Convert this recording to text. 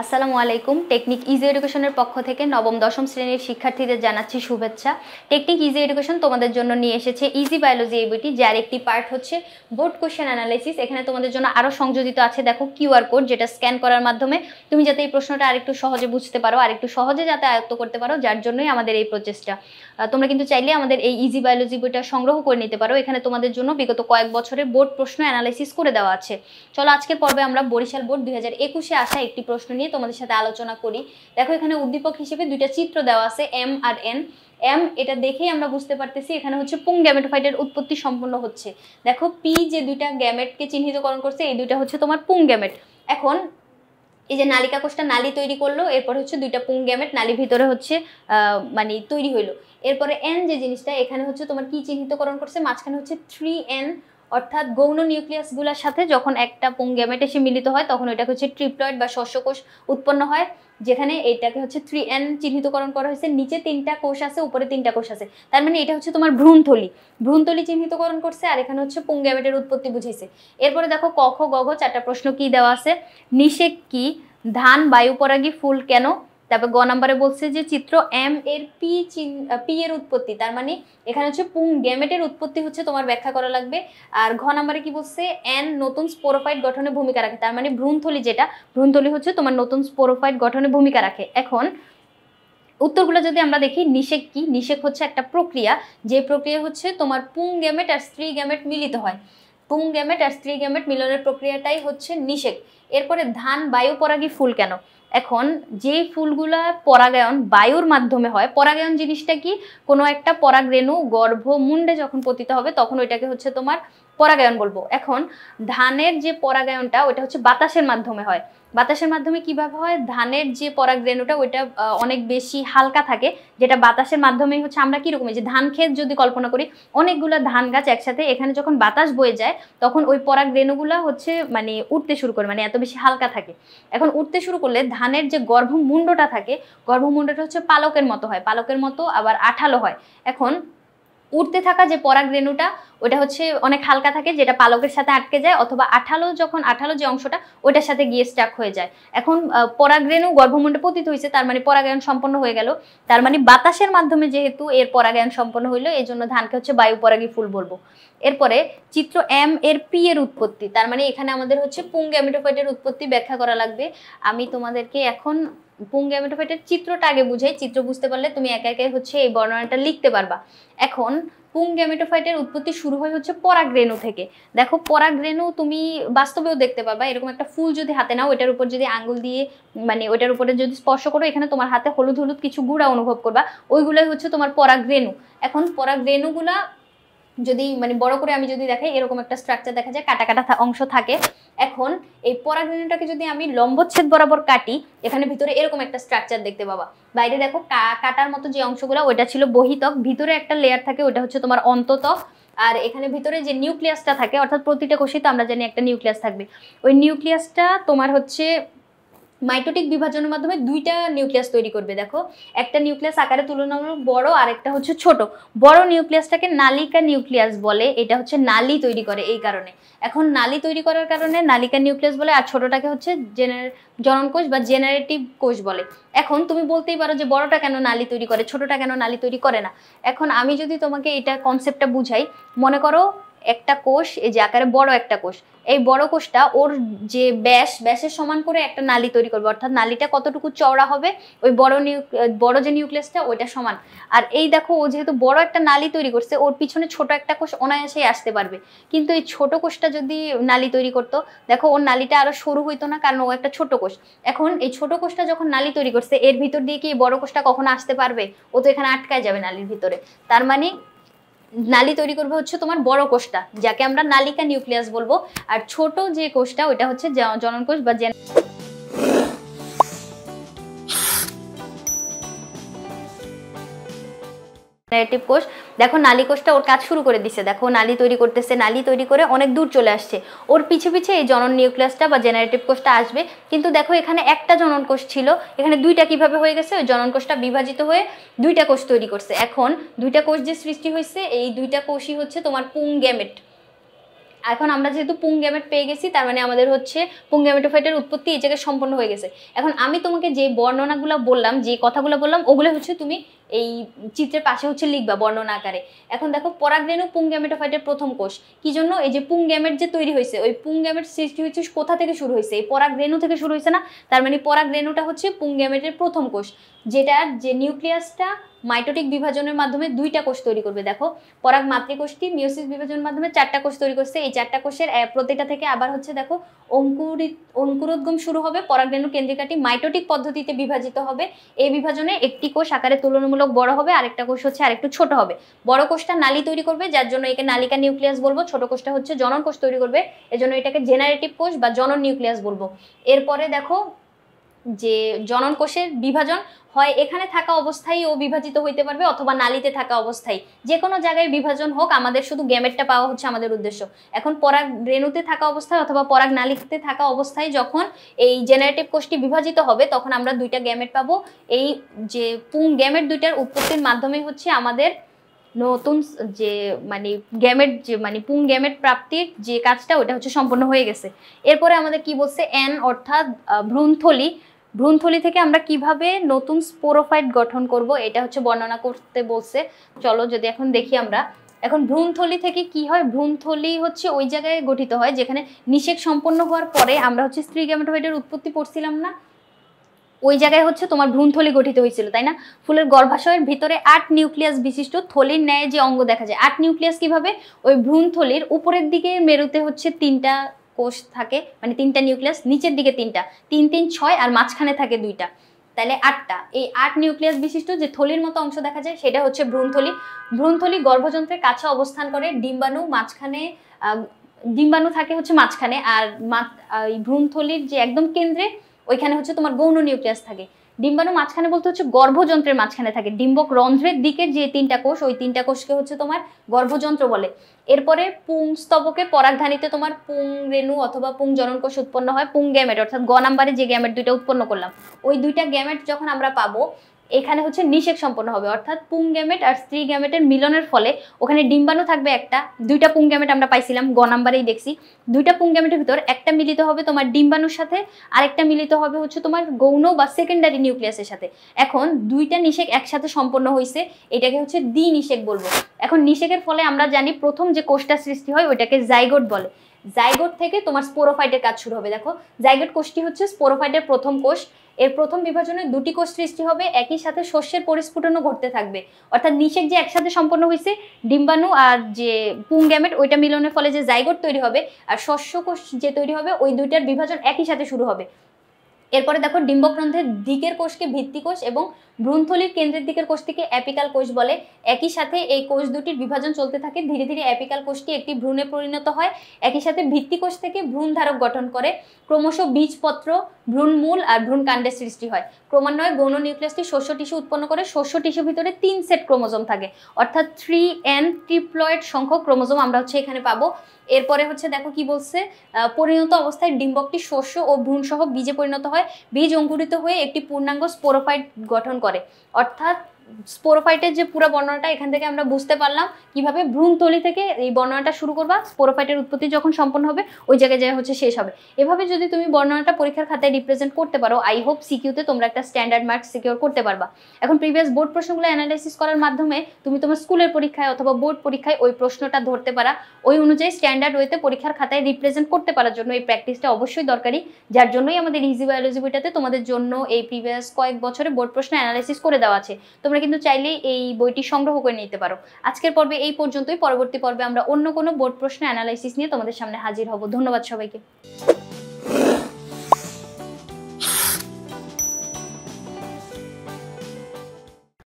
আসসালামু আলাইকুম। Technique easy এডুকেশনের পক্ষ থেকে নবম দশম শ্রেণীর শিক্ষার্থীদের জানাচ্ছি শুভেচ্ছা। টেকনিক ইজি এডুকেশন তোমাদের জন্য নিয়ে এসেছে ইজি বায়োলজি এই বইটি, যার একটি পার্ট হচ্ছে বোর্ড কোশ্চেন অ্যানালাইসিস। এখানে তোমাদের জন্য আরও সংযোজিত আছে দেখো কিউআর কোড, যেটা স্ক্যান করার মাধ্যমে তুমি যাতে এই প্রশ্নটা আরেকটু সহজে বুঝতে পারো, আরেকটু সহজে যাতে আয়ত্ত করতে পারো, যার জন্যই আমাদের এই প্রচেষ্টা। তোমরা কিন্তু চাইলে আমাদের এই ইজি বায়োলজি বইটা সংগ্রহ করে নিতে পারো। এখানে তোমাদের জন্য বিগত কয়েক বছরের বোর্ড প্রশ্ন অ্যানালাইসিস করে দেওয়া আছে। চলো আজকের পর্বে আমরা বরিশাল বোর্ড 2021-এ আসা একটি প্রশ্ন নিয়ে তোমাদের সাথে আলোচনা করি। দেখো এখানে উদ্দীপক হিসেবে দুইটা চিত্র দেওয়া আছে, এম আর এন। এম এটা দেখেই আমরা বুঝতে পারতেছি এখানে হচ্ছে পুং গ্যামেটোফাইটের উৎপত্তি সম্পন্ন হচ্ছে। দেখো পি যে দুইটা গ্যামেটকে চিহ্নিতকরণ করছে, এই দুইটা হচ্ছে তোমার পুং গ্যামেট। এখন এই যে নালিকা কোষটা নালী তৈরি করলো, এরপর হচ্ছে দুইটা পুং গ্যামেট নালীর ভিতরে হচ্ছে মানে তৈরি হইলো। এরপরে এন যে জিনিসটা এখানে হচ্ছে তোমার কি চিহ্নিতকরণ করছে, মাঝখানে হচ্ছে 3N, অর্থাৎ গৌণ নিউক্লিয়াসগুলোর সাথে যখন একটা পুং গ্যামেট এসে মিলিত হয় তখন এটাকে হচ্ছে ট্রিপ্লয়েড বা শস্যকোষ উৎপন্ন হয়, যেখানে এটাকে হচ্ছে 3N চিহ্নিতকরণ করা হয়েছে। নিচে 3টা কোষ আছে, উপরে 3টা কোষ আছে, তার মানে এটা হচ্ছে তোমার ভ্রূণথলি। ভ্রূণথলি চিহ্নিতকরণ করছে, আর এখানে হচ্ছে পুং গ্যামেটের উৎপত্তি বুঝাইছে। এরপরে দেখো ক খ গ ঘ 4টা প্রশ্ন কি দেওয়া আছে। নিষেক কি, ধান বায়ুপরাগী ফুল কেন, তারপর গ নম্বরে বলছে যে চিত্র এম এর পি এর উৎপত্তি, তার মানে এখানে হচ্ছে পুং গ্যামেটের উৎপত্তি হচ্ছে তোমার ব্যাখ্যা করা লাগবে। আর ঘ নম্বরে কি বলছে, এন নতুন স্পোরোফাইট গঠনে ভূমিকা রাখে, তার মানে ভ্রূণথলি, যেটা ভ্রূণথলি হচ্ছে তোমার নতুন স্পোরোফাইট গঠনে ভূমিকা রাখে। এখন উত্তরগুলো যদি আমরা দেখি, নিষেক কি, নিষেক হচ্ছে একটা প্রক্রিয়া, যে প্রক্রিয়া হচ্ছে তোমার পুং গ্যামেট আর স্ত্রী গ্যামেট মিলিত হয়। পুং গ্যামেট আর স্ত্রী গ্যামেট মিলনের প্রক্রিয়াটাই হচ্ছে নিষেক। এরপরে ধান বায়ু পরাগী ফুল কেন, এখন যে ফুলগুলা পরাগায়ন বায়ুর মাধ্যমে হয়, পরাগায়ন জিনিসটা কি, কোনো একটা পরাগরেণু গর্ভমুণ্ডে যখন পতিত হবে তখন ওইটাকে হচ্ছে তোমার পরাগায়ন বলবো। এখন ধানের যে পরাগায়নটা ওইটা হচ্ছে বাতাসের মাধ্যমে হয়। বাতাসের মাধ্যমে কিভাবে হয়, ধানের যে পরাগরেণুটা ওইটা অনেক বেশি হালকা থাকে, যেটা বাতাসের মাধ্যমেই হচ্ছে আমরা কিরকম, যে ধান ক্ষেত যদি কল্পনা করি, অনেকগুলো ধান গাছ একসাথে, এখানে যখন বাতাস বয়ে যায় তখন ওই পরাগরেণুগুলা হচ্ছে মানে উঠতে শুরু করে, মানে এত বেশি হালকা থাকে। এখন উঠতে শুরু করলে ধানের যে গর্ভমুণ্ডটা থাকে, গর্ভমুণ্ডটা হচ্ছে পালকের মতো হয়, পালকের মতো আবার আঠালো হয়। এখন উঠতে থাকা যে পরাগরেণুটা ওটা হচ্ছে অনেক হালকা থাকে, যেটা পালকের সাথে আটকে যায়, অথবা আঠালো, যখন আঠালো যে অংশটা ওটার সাথে গিয়ে স্টাক হয়ে যায়। এখন পরাগরেণু গর্ভমুণ্ডে পতিত হয়েছে, তার মানে পরাগায়ন সম্পন্ন হয়ে গেল, তার মানে বাতাসের মাধ্যমে যেহেতু এর পরাগায়ন সম্পন্ন হইলো, এই জন্য ধানকে হচ্ছে বায়ু পরাগী ফুল বলবো। এরপরে চিত্র এম এর পি এর উৎপত্তি, তার মানে এখানে আমাদের হচ্ছে পুং গ্যামেটোফাইটের উৎপত্তি ব্যাখ্যা করা লাগবে। আমি তোমাদেরকে এখন পুং গ্যামেটোফাইটের চিত্রটা আগে বুঝাই, চিত্র বুঝতে পারলে তুমি একা একাই হচ্ছে এই বর্ণনাটা লিখতে পারবা। এখন পুং গ্যামেটোফাইটের উৎপত্তি শুরু হয় হচ্ছে পরাগরেণু থেকে। দেখো পরাগরেণু তুমি বাস্তবেও দেখতে পাবা, এরকম একটা ফুল যদি হাতে নাও, এটার উপর যদি আঙ্গুল দিয়ে মানে ওটার উপরে যদি স্পর্শ করো, এখানে তোমার হাতে হলুদ হলুদ কিছু গুঁড়া অনুভব করবা, ওইগুলাই হচ্ছে তোমার পরাগরেণু। এখন পরাগরেণুগুলা যদি মানে বড় করে আমি যদি দেখাই, এরকম একটা স্ট্রাকচার দেখা যায়, কাটা কাটা অংশ থাকে। এখন এই পরাগরেণুটাকে যদি আমি লম্বচ্ছেদ বরাবর কাটি, এখানে ভিতরে এরকম একটা স্ট্রাকচার দেখতে পাবা। বাইরে দেখো কাটার মতো যে অংশগুলো ওইটা ছিল বহিতক, ভিতরে একটা লেয়ার থাকে ওইটা হচ্ছে তোমার অন্ততক। আর এখানে ভিতরে যে নিউক্লিয়াসটা থাকে, অর্থাৎ প্রতিটা কোষে তো আমরা জানি একটা নিউক্লিয়াস থাকবে, ওই নিউক্লিয়াসটা তোমার হচ্ছে মাইটোটিক বিভাজনের মাধ্যমে দুইটা নিউক্লিয়াস তৈরি করবে। দেখো একটা নিউক্লিয়াস আকারে তুলনামূলক বড়, আর একটা হচ্ছে ছোট। বড় নিউক্লিয়াসটাকে নালিকা নিউক্লিয়াস বলে, এটা হচ্ছে নালী তৈরি করে এই কারণে। এখন নালী তৈরি করার কারণে নালিকা নিউক্লিয়াস বলে, আর ছোটটাকে হচ্ছে জনন কোষ বা জেনারেটিভ কোষ বলে। এখন তুমি বলতেই পারো যে বড়টা কেন নালী তৈরি করে, ছোটটা কেন নালী তৈরি করে না। এখন আমি যদি তোমাকে এটা কনসেপ্টটা বুঝাই, মনে করো একটা কোষ, এই যে আকারে বড় একটা কোষ, এই বড় কোষটা ওর যে ব্যাসের সমান করে একটা নালী তৈরি করবে, অর্থাৎ নালীটা কতটুকু চওড়া হবে ওই বড় যে নিউক্লিয়াসটা ওইটা সমান। আর এই দেখো ও যেহেতু বড় একটা নালী তৈরি করছে, ওর পিছনে ছোট একটা কোষ অনায়াসেই আসতে পারবে, কিন্তু এই ছোট কোষটা যদি নালী তৈরি করতো, দেখো ওর নালীটা আরো সরু হইতো না, কারণ ও একটা ছোট কোষ। এখন এই ছোট কোষটা যখন নালী তৈরি করছে, এর ভিতর দিয়ে কি বড় কোষটা কখনো আসতে পারবে, ও তো এখানে আটকায় যাবে নালীর ভিতরে। তার মানে নালী তৈরি করবে হচ্ছে তোমার বড় কোষটা, যাকে আমরা নালিকা নিউক্লিয়াস বলবো। আর ছোট যে কোষটা ওটা হচ্ছে জনন কোষ বা জেনারেটিভ কোষ। দেখো নালী কোষটা ওর কাজ শুরু করে দিছে, দেখো নালী তৈরি করতেছে, নালী তৈরি করে অনেক দূর চলে আসছে, ওর পিছে পিছে এই জনন নিউক্লিয়াসটা বা জেনারেটিভ কোষটা আসবে। কিন্তু দেখো এখানে একটা জনন কোষ ছিল, এখানে দুইটা কিভাবে হয়ে গেছে, ওই জনন কোষটা বিভাজিত হয়ে দুইটা কোষ তৈরি করছে। এখন দুইটা কোষ যে সৃষ্টি হয়েছে, এই দুইটা কোষই হচ্ছে তোমার পুং গ্যামেট। এখন আমরা যেহেতু পুং গ্যামেট পেয়ে গেছি, তার মানে আমাদের হচ্ছে পুং গ্যামেটোফাইটের উৎপত্তি এই জায়গায় সম্পন্ন হয়ে গেছে। এখন আমি তোমাকে যে বর্ণনাগুলো বললাম, যে কথাগুলো বললাম, ওগুলো হচ্ছে তুমি এই চিত্রের পাশে হচ্ছে লিখবা বর্ণনা আকারে। এখন দেখো পরাগরেণু পুং গ্যামেটোফাইটের প্রথম কোষ। কি জন্য? এই যে পুং গ্যামেট যে তৈরি হয়েছে, ওই পুং গ্যামেট সৃষ্টি হয়েছে কোথা থেকে শুরু হয়েছে? এই পরাগরেণু থেকে শুরু হয়েছে না? তার মানে পরাগরেণুটা হচ্ছে পুং গ্যামেটের প্রথম কোষ, যেটার যে নিউক্লিয়াসটা মাইটোটিক বিভাজনের মাধ্যমে 2টা কোষ তৈরি করবে। দেখো পরাগ মাতৃকোষটি মিওসিস বিভাজনের মাধ্যমে 4টা কোষ তৈরি করছে। এই 4টা কোষের প্রতিটা থেকে আবার হচ্ছে দেখো অঙ্কুরোদ্গম শুরু হবে। পরাগরেণু কেন্দ্রিকাটি মাইটোটিক পদ্ধতিতে বিভাজিত হবে। এই বিভাজনে একটি কোষ আকারে তুলনামূলক বড় হবে, আরেকটা কোষ হচ্ছে আরেকটু ছোট হবে। বড় কোষটা নালী তৈরি করবে, যার জন্য একে নালিকা নিউক্লিয়াস বলবো। ছোট কোষটা হচ্ছে জনন কোষ তৈরি করবে, এজন্য এটাকে জেনারেটিভ কোষ বা জনন নিউক্লিয়াস বলবো। এরপরে দেখো যে জনন কোষের বিভাজন হয় এখানে থাকা অবস্থায় ও বিভাজিত হইতে পারবে, অথবা নালীতে থাকা অবস্থায়। যে কোনো জায়গায় বিভাজন হোক, আমাদের শুধু গ্যামেটটা পাওয়া হচ্ছে আমাদের উদ্দেশ্য। এখন পরাগ রেণুতে থাকা অবস্থায় অথবা পরাগ নালীতে থাকা অবস্থায় যখন এই জেনারেটিভ কোষটি বিভাজিত হবে, তখন আমরা 2টা গ্যামেট পাবো। এই যে পুং গ্যামেট 2টার উৎপত্তির মাধ্যমে হচ্ছে আমাদের নতুন যে মানে গ্যামেট, যে মানে পুং গ্যামেট প্রাপ্তির যে কাজটা, ওটা হচ্ছে সম্পন্ন হয়ে গেছে। এরপরে আমাদের কি বলছে? এন অর্থাৎ ভ্রূণথলি। ভ্রূণথলি থেকে আমরা কিভাবে নতুন স্পোরোফাইট গঠন করব, এটা হচ্ছে বর্ণনা করতে বলছে। চলো যদি এখন দেখি আমরা। এখন ভ্রূণথলি থেকে কি হয়? ভ্রূণথলি হচ্ছে ওই জায়গায় গঠিত হয় যেখানে নিষেক সম্পন্ন হওয়ার পরে আমরা হচ্ছে স্ত্রী গ্যামেটোফাইটের উৎপত্তি পড়ছিলাম না, ওই জায়গায় হচ্ছে তোমার ভ্রূণথলি গঠিত হয়েছিল, তাই না? ফুলের গর্ভাশয়ের ভিতরে 8 নিউক্লিয়াস বিশিষ্ট থলির ন্যায় যে অঙ্গ দেখা যায়। 8 নিউক্লিয়াস কিভাবে? ওই ভ্রূণথলির উপরের দিকে মেরুতে হচ্ছে 3টা কোষ থাকে, মানে 3টা নিউক্লিয়াস, নিচের দিকে 3টা, 3 3 6, আর মাঝখানে থাকে 2টা, তাহলে 8টা। এই 8 নিউক্লিয়াস বিশিষ্ট যে থলির মতো অংশ দেখা যায়, সেটা হচ্ছে ভ্রূণথলি। ভ্রূণথলি গর্ভযন্ত্রের কাছে অবস্থান করে। ডিম্বাণু মাঝখানে, ডিম্বাণু থাকে হচ্ছে মাঝখানে, আর এই ভ্রূণথলির যে একদম কেন্দ্রে ওইখানে হচ্ছে তোমার গৌণ নিউক্লিয়াস থাকে। ডিম্বাণু মাঝখানে বলতে হচ্ছে গর্ভযন্ত্রের মাঝখানে থাকে। ডিম্বক রন্ধ্রের দিকে যে 3টা কোষ, ওই 3টা কোষকে হচ্ছে তোমার গর্ভযন্ত্র বলে। এরপরে পুংস্তবকে পরাগধানীতে তোমার পুং রেণু অথবা পুং জনন কোষ উৎপন্ন হয়। পুং গ্যামেট অর্থাৎ গ নাম্বারে যে গ্যামেট 2টা উৎপন্ন করলাম, ওই 2টা গ্যামেট যখন আমরা পাবো, এখানে হচ্ছে নিষেক সম্পন্ন হবে, অর্থাৎ পুং গ্যামেট আর স্ত্রী গ্যামেটের মিলনের ফলে ওখানে ডিম্বাণু থাকবে একটা। 2টা পুং গ্যামেট আমরা পাইছিলাম, গ নাম্বারেই দেখছি। 2টা পুং গ্যামেটের ভিতর একটা মিলিত হবে তোমার ডিম্বাণুর সাথে, আরেকটা মিলিত হবে হচ্ছে তোমার গৌণ বা সেকেন্ডারি নিউক্লিয়াসের সাথে। এখন 2টা নিষেক একসাথে সম্পন্ন হয়েছে, এটাকে হচ্ছে দ্বি নিষেক বলবো। এখন নিষেকের ফলে আমরা জানি প্রথম যে কোষটা সৃষ্টি হয় ওইটাকে জাইগোট বলে। জাইগোট থেকে তোমার স্পোরোফাইটের কাজ শুরু হবে। দেখো জাইগোট কোষটি হচ্ছে স্পোরোফাইটের প্রথম কোষ। এর প্রথম বিভাজনে 2টি কোষ সৃষ্টি হবে, একই সাথে শস্যের পরিস্ফুটনও ঘটতে থাকবে। অর্থাৎ নিষেক যে একসাথে সম্পন্ন হয়েছে, ডিম্বাণু আর যে পুং গ্যামেট, ওইটা মিলনের ফলে যে জাইগোট তৈরি হবে, আর শস্য কোষ যে তৈরি হবে, ওই 2টার বিভাজন একই সাথে শুরু হবে। এরপরে দেখো ডিম্বকরন্ধ্রের দিকের কোষকে ভিত্তি কোষ এবং ভ্রূণথলির কেন্দ্রের দিকের কোষটিকে অ্যাপিকাল কোষ বলে। একই সাথে এই কোষ দুটির বিভাজন চলতে থাকে। ধীরে ধীরে অ্যাপিকাল কোষটি একটি ভ্রূণে পরিণত হয়। একই সাথে ভিত্তি কোষ থেকে ভ্রূণ ধারক গঠন করে। ক্রমশ বীজপত্র, ভ্রূণমূল আর ভ্রূণকাণ্ডের সৃষ্টি হয়। ক্রমান্বয়ে গৌণ নিউক্লিয়াসটি শস্য টিস্যু উৎপন্ন করে। শস্য টিস্যুর ভিতরে 3 সেট ক্রোমোজোম থাকে, অর্থাৎ 3n ট্রিপ্লয়েড সংখ্যক ক্রোমোজোম আমরা হচ্ছে এখানে পাবো। এরপরে হচ্ছে দেখো কি বলছে, পরিণত অবস্থায় ডিম্বকটি শস্য ও ভ্রূণ সহ বীজে পরিণত হয়। বীজ অঙ্কুরিত হয়ে একটি পূর্ণাঙ্গ স্পোরোফাইট গঠন করে। অর্থাৎ স্পোরোফাইটের যে পুরো বর্ণনাটা এখান থেকে আমরা বুঝতে পারলাম কিভাবে ভ্রূণথলি থেকে এই বর্ণনাটা শুরু করবা, স্পোরোফাইটের উৎপত্তি যখন সম্পন্ন হবে ওই জায়গায় যায় হচ্ছে শেষ হবে। এভাবে যদি তুমি বর্ণনাটা পরীক্ষার খাতায় রিপ্রেজেন্ট করতে পারো, আই হোপ সিকিউতে তোমরা একটা স্ট্যান্ডার্ড মার্কস সিকিউর করতে পারবা। এখন প্রিভিয়াস বোর্ড প্রশ্নগুলো অ্যানালাইসিস করার মাধ্যমে তুমি তোমার স্কুলের পরীক্ষায় অথবা বোর্ড পরীক্ষায় ওই প্রশ্নটা ধরতে পারা, ওই অনুযায়ী স্ট্যান্ডার্ড ওয়েতে পরীক্ষার খাতায় রিপ্রেজেন্ট করতে পারার জন্য এই প্র্যাকটিসটা অবশ্যই দরকারি। যার জন্যই আমাদের ইজি বায়োলজি বইটাতে তোমাদের জন্য এই প্রিভিয়াস কয়েক বছরে বোর্ড প্রশ্ন অ্যানালাইসিস করে দেওয়া আছে। তোমরা কিন্তু চাইলে এই বইটি সংগ্রহ করে নিতে পারো। আজকের পর্বে এই পর্যন্তই। পরবর্তী পর্বে আমরা অন্য কোনো বোর্ড প্রশ্ন অ্যানালাইসিস নিয়ে তোমাদের সামনে হাজির হব। ধন্যবাদ সবাইকে।